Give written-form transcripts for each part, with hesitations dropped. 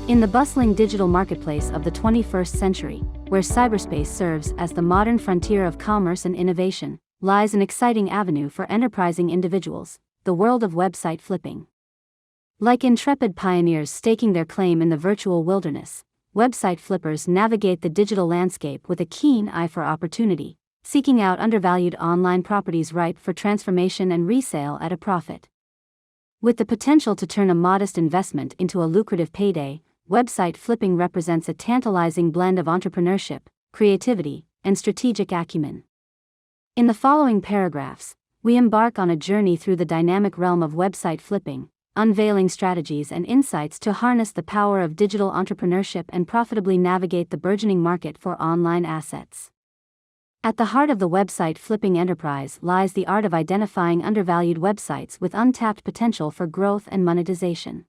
In the bustling digital marketplace of the 21st century, where cyberspace serves as the modern frontier of commerce and innovation, lies an exciting avenue for enterprising individuals, the world of website flipping. Like intrepid pioneers staking their claim in the virtual wilderness, website flippers navigate the digital landscape with a keen eye for opportunity, seeking out undervalued online properties ripe for transformation and resale at a profit. With the potential to turn a modest investment into a lucrative payday, website flipping represents a tantalizing blend of entrepreneurship, creativity, and strategic acumen. In the following paragraphs, we embark on a journey through the dynamic realm of website flipping, unveiling strategies and insights to harness the power of digital entrepreneurship and profitably navigate the burgeoning market for online assets. At the heart of the website flipping enterprise lies the art of identifying undervalued websites with untapped potential for growth and monetization.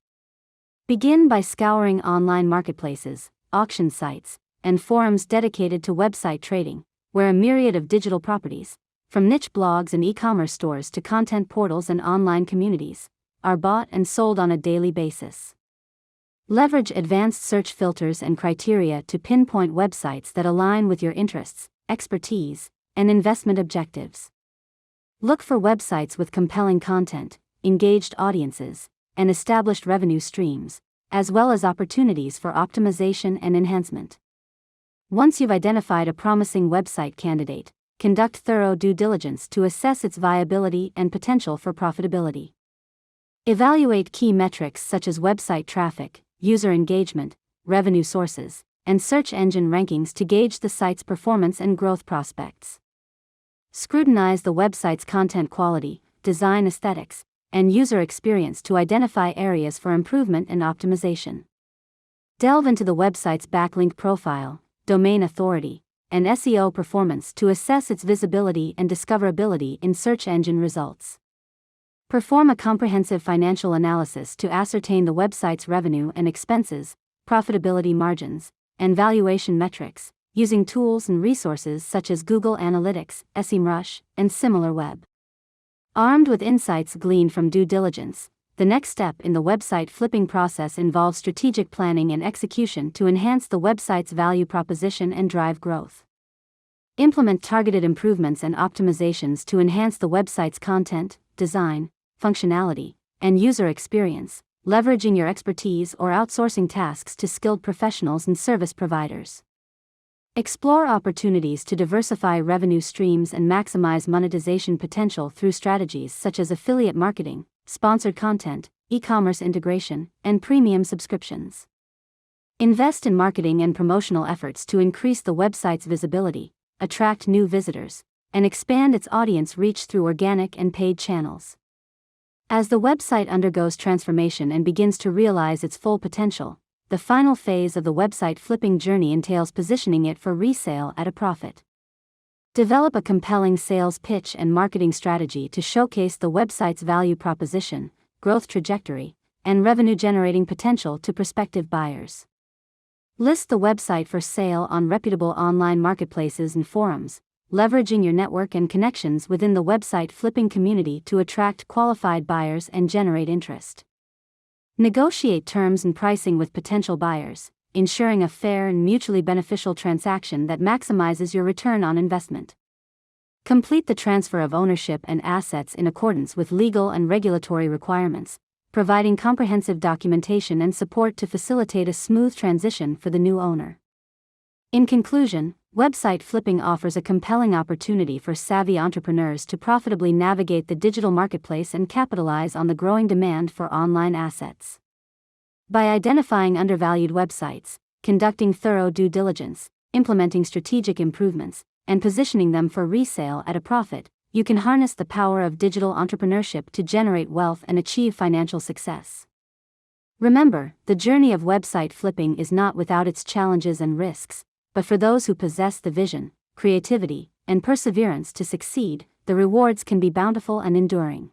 Begin by scouring online marketplaces, auction sites, and forums dedicated to website trading, where a myriad of digital properties, from niche blogs and e-commerce stores to content portals and online communities, are bought and sold on a daily basis. Leverage advanced search filters and criteria to pinpoint websites that align with your interests, expertise, and investment objectives. Look for websites with compelling content, engaged audiences, and established revenue streams, as well as opportunities for optimization and enhancement. Once you've identified a promising website candidate, conduct thorough due diligence to assess its viability and potential for profitability. Evaluate key metrics such as website traffic, user engagement, revenue sources, and search engine rankings to gauge the site's performance and growth prospects. Scrutinize the website's content quality, design aesthetics, and user experience to identify areas for improvement and optimization. Delve into the website's backlink profile, domain authority, and SEO performance to assess its visibility and discoverability in search engine results. Perform a comprehensive financial analysis to ascertain the website's revenue and expenses, profitability margins, and valuation metrics, using tools and resources such as Google Analytics, SEMrush, and SimilarWeb. Armed with insights gleaned from due diligence, the next step in the website flipping process involves strategic planning and execution to enhance the website's value proposition and drive growth. Implement targeted improvements and optimizations to enhance the website's content, design, functionality, and user experience, leveraging your expertise or outsourcing tasks to skilled professionals and service providers. Explore opportunities to diversify revenue streams and maximize monetization potential through strategies such as affiliate marketing, sponsored content, e-commerce integration, and premium subscriptions. Invest in marketing and promotional efforts to increase the website's visibility, attract new visitors, and expand its audience reach through organic and paid channels. As the website undergoes transformation and begins to realize its full potential, the final phase of the website flipping journey entails positioning it for resale at a profit. Develop a compelling sales pitch and marketing strategy to showcase the website's value proposition, growth trajectory, and revenue-generating potential to prospective buyers. List the website for sale on reputable online marketplaces and forums, leveraging your network and connections within the website flipping community to attract qualified buyers and generate interest. Negotiate terms and pricing with potential buyers, ensuring a fair and mutually beneficial transaction that maximizes your return on investment. Complete the transfer of ownership and assets in accordance with legal and regulatory requirements, providing comprehensive documentation and support to facilitate a smooth transition for the new owner. In conclusion, website flipping offers a compelling opportunity for savvy entrepreneurs to profitably navigate the digital marketplace and capitalize on the growing demand for online assets. By identifying undervalued websites, conducting thorough due diligence, implementing strategic improvements, and positioning them for resale at a profit, you can harness the power of digital entrepreneurship to generate wealth and achieve financial success. Remember, the journey of website flipping is not without its challenges and risks, but for those who possess the vision, creativity, and perseverance to succeed, the rewards can be bountiful and enduring.